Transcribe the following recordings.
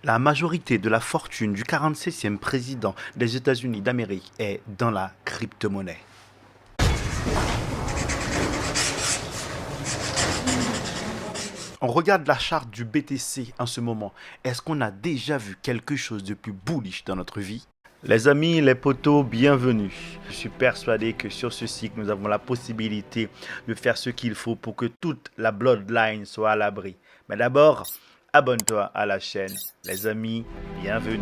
La majorité de la fortune du 47e président des États-Unis d'Amérique est dans la crypto-monnaie. On regarde la charte du BTC en ce moment. Est-ce qu'on a déjà vu quelque chose de plus bullish dans notre vie? Les amis, les potos, bienvenue. Je suis persuadé que sur ce cycle, nous avons la possibilité de faire ce qu'il faut pour que toute la bloodline soit à l'abri. Mais d'abord, abonne-toi à la chaîne. Les amis, bienvenue.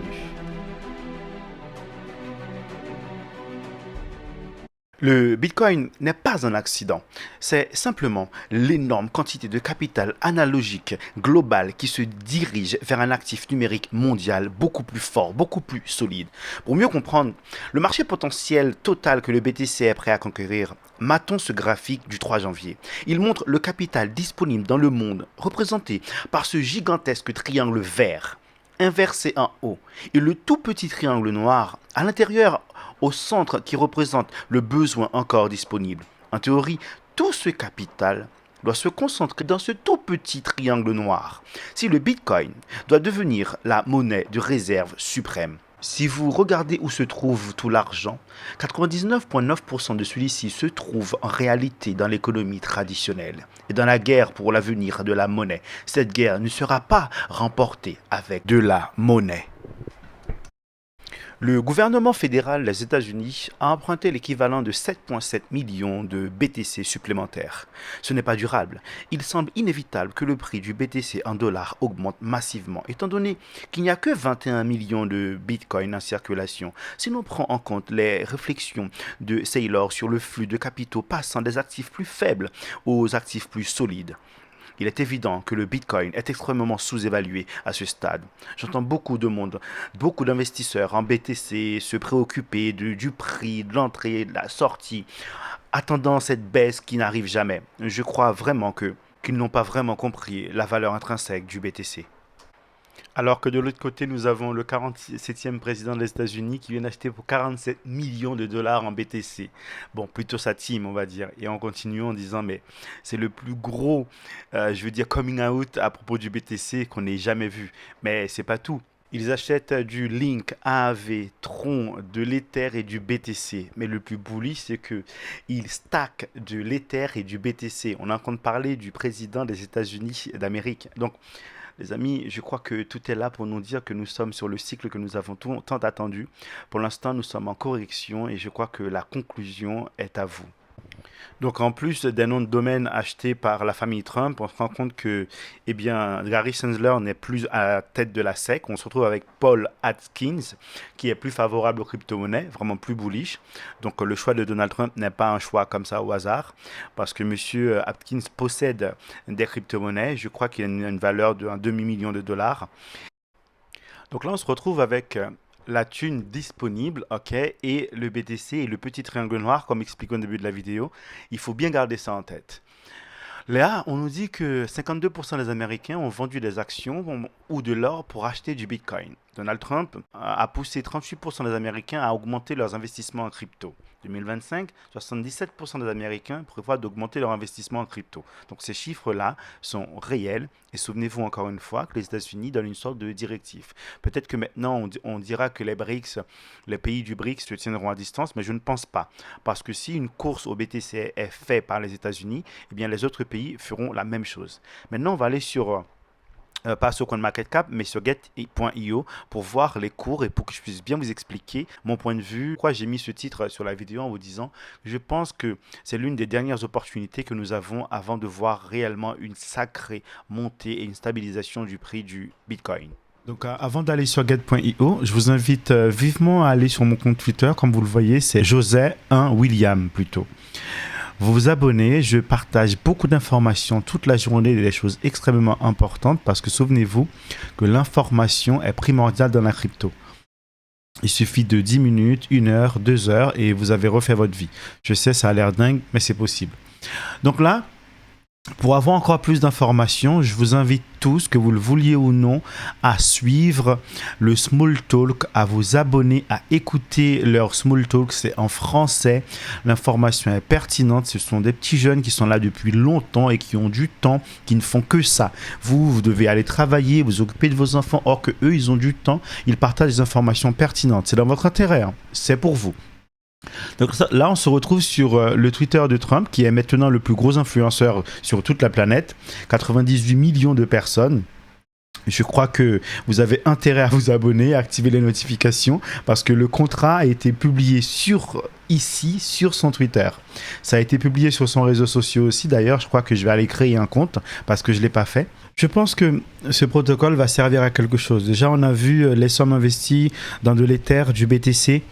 Le Bitcoin n'est pas un accident, c'est simplement l'énorme quantité de capital analogique global qui se dirige vers un actif numérique mondial beaucoup plus fort, beaucoup plus solide. Pour mieux comprendre le marché potentiel total que le BTC est prêt à conquérir, matons ce graphique du 3 janvier. Il montre le capital disponible dans le monde représenté par ce gigantesque triangle vert inversé en haut et le tout petit triangle noir à l'intérieur au centre qui représente le besoin encore disponible. En théorie, tout ce capital doit se concentrer dans ce tout petit triangle noir. Si le Bitcoin doit devenir la monnaie de réserve suprême, si vous regardez où se trouve tout l'argent, 99,9% de celui-ci se trouve en réalité dans l'économie traditionnelle et dans la guerre pour l'avenir de la monnaie. Cette guerre ne sera pas remportée avec de la monnaie. Le gouvernement fédéral des États-Unis a emprunté l'équivalent de 7,7 millions de BTC supplémentaires. Ce n'est pas durable. Il semble inévitable que le prix du BTC en dollars augmente massivement, étant donné qu'il n'y a que 21 millions de Bitcoin en circulation. Si l'on prend en compte les réflexions de Saylor sur le flux de capitaux passant des actifs plus faibles aux actifs plus solides, il est évident que le Bitcoin est extrêmement sous-évalué à ce stade. J'entends beaucoup de monde, beaucoup d'investisseurs en BTC se préoccuper du prix, de l'entrée, de la sortie, attendant cette baisse qui n'arrive jamais. Je crois vraiment qu'ils n'ont pas vraiment compris la valeur intrinsèque du BTC. Alors que de l'autre côté, nous avons le 47e président des États-Unis qui vient d'acheter pour 47 millions de dollars en BTC. Bon, plutôt sa team, on va dire. Et on continue en disant, mais c'est le plus gros, coming out à propos du BTC qu'on ait jamais vu. Mais c'est pas tout. Ils achètent du Link, AAV, Tron, de l'Ether et du BTC. Mais le plus bullish, c'est que ils stackent de l'Ether et du BTC. On est en train de parler du président des États-Unis d'Amérique. Donc, les amis, je crois que tout est là pour nous dire que nous sommes sur le cycle que nous avons tant attendu. Pour l'instant, nous sommes en correction et je crois que la conclusion est à vous. Donc, en plus des noms de domaine achetés par la famille Trump, on se rend compte que, Gary Gensler n'est plus à la tête de la SEC. On se retrouve avec Paul Atkins, qui est plus favorable aux crypto-monnaies, vraiment plus bullish. Donc, le choix de Donald Trump n'est pas un choix comme ça au hasard, parce que M. Atkins possède des crypto-monnaies. Je crois qu'il a une valeur de 1 demi-million de dollars. Donc là, on se retrouve avec la thune disponible, ok, et le BTC et le petit triangle noir, comme expliqué au début de la vidéo. Il faut bien garder ça en tête. Là, on nous dit que 52% des Américains ont vendu des actions ou de l'or pour acheter du Bitcoin. Donald Trump a poussé 38% des Américains à augmenter leurs investissements en crypto. 2025, 77% des Américains prévoient d'augmenter leur investissement en crypto. Donc ces chiffres-là sont réels. Et souvenez-vous encore une fois que les États-Unis donnent une sorte de directive. Peut-être que maintenant on dira que les pays du BRICS se tiendront à distance, mais je ne pense pas. Parce que si une course au BTC est faite par les États-Unis, eh bien les autres pays feront la même chose. Maintenant, on va aller sur pas sur CoinMarketCap, mais sur get.io pour voir les cours et pour que je puisse bien vous expliquer mon point de vue. Pourquoi j'ai mis ce titre sur la vidéo en vous disant que je pense que c'est l'une des dernières opportunités que nous avons avant de voir réellement une sacrée montée et une stabilisation du prix du Bitcoin. Donc, avant d'aller sur get.io, je vous invite vivement à aller sur mon compte Twitter. Comme vous le voyez, c'est José1William plutôt. Vous vous abonnez, je partage beaucoup d'informations toute la journée, des choses extrêmement importantes parce que souvenez-vous que l'information est primordiale dans la crypto. Il suffit de 10 minutes, 1 heure, 2 heures et vous avez refait votre vie. Je sais, ça a l'air dingue, mais c'est possible. Donc là, Pour avoir encore plus d'informations, je vous invite tous, que vous le vouliez ou non, à suivre le Small Talk, à vous abonner, à écouter leur Small Talk. C'est en français. L'information est pertinente. Ce sont des petits jeunes qui sont là depuis longtemps et qui ont du temps, qui ne font que ça. Vous devez aller travailler, vous occuper de vos enfants, or que eux, ils ont du temps. Ils partagent des informations pertinentes. C'est dans votre intérêt, hein. C'est pour vous. Donc là, on se retrouve sur le Twitter de Trump, qui est maintenant le plus gros influenceur sur toute la planète. 98 millions de personnes. Je crois que vous avez intérêt à vous abonner, à activer les notifications, parce que le contrat a été publié sur son Twitter. Ça a été publié sur son réseau social aussi. D'ailleurs, je crois que je vais aller créer un compte parce que je ne l'ai pas fait. Je pense que ce protocole va servir à quelque chose. Déjà, on a vu les sommes investies dans de l'Ether, du BTC.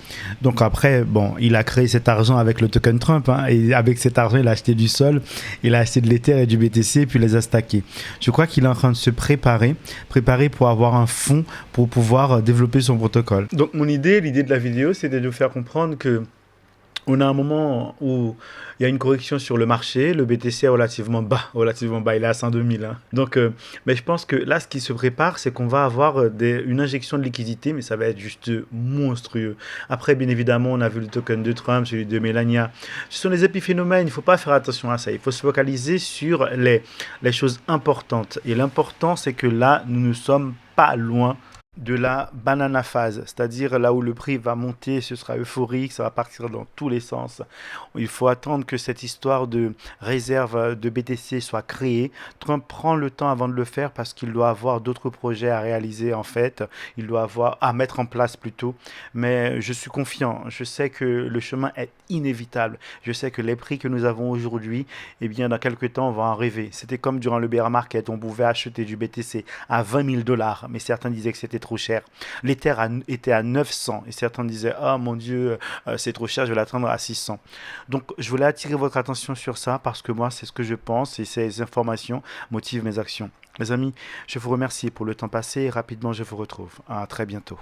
Donc après, bon, il a créé cet argent avec le token Trump, hein, et avec cet argent, il a acheté du sol, il a acheté de l'Ether et du BTC, puis les a stackés. Je crois qu'il est en train de se préparer pour avoir un fonds pour pouvoir développer son protocole. Donc l'idée de la vidéo, c'était de vous faire comprendre que on a un moment où il y a une correction sur le marché, le BTC est relativement bas, il est à 102 000. Hein. Donc, mais je pense que là, ce qui se prépare, c'est qu'on va avoir une injection de liquidité, mais ça va être juste monstrueux. Après, bien évidemment, on a vu le token de Trump, celui de Melania. Ce sont des épiphénomènes, il ne faut pas faire attention à ça. Il faut se focaliser sur les choses importantes. Et l'important, c'est que là, nous ne sommes pas loin de la banana phase, c'est-à-dire là où le prix va monter, ce sera euphorique, ça va partir dans tous les sens. Il faut attendre que cette histoire de réserve de BTC soit créée. Trump prend le temps avant de le faire parce qu'il doit avoir d'autres projets à réaliser en fait, il doit avoir à mettre en place plutôt, mais je suis confiant, je sais que le chemin est inévitable, je sais que les prix que nous avons aujourd'hui, eh bien dans quelques temps on va en rêver. C'était comme durant le bear market, on pouvait acheter du BTC à 20 000 $, mais certains disaient que c'était trop cher. L'Ether était à 900 et certains disaient ah mon Dieu, c'est trop cher, je vais l'attendre à 600. Donc je voulais attirer votre attention sur ça parce que moi c'est ce que je pense et ces informations motivent mes actions. Les amis, je vous remercie pour le temps passé et rapidement je vous retrouve. À très bientôt.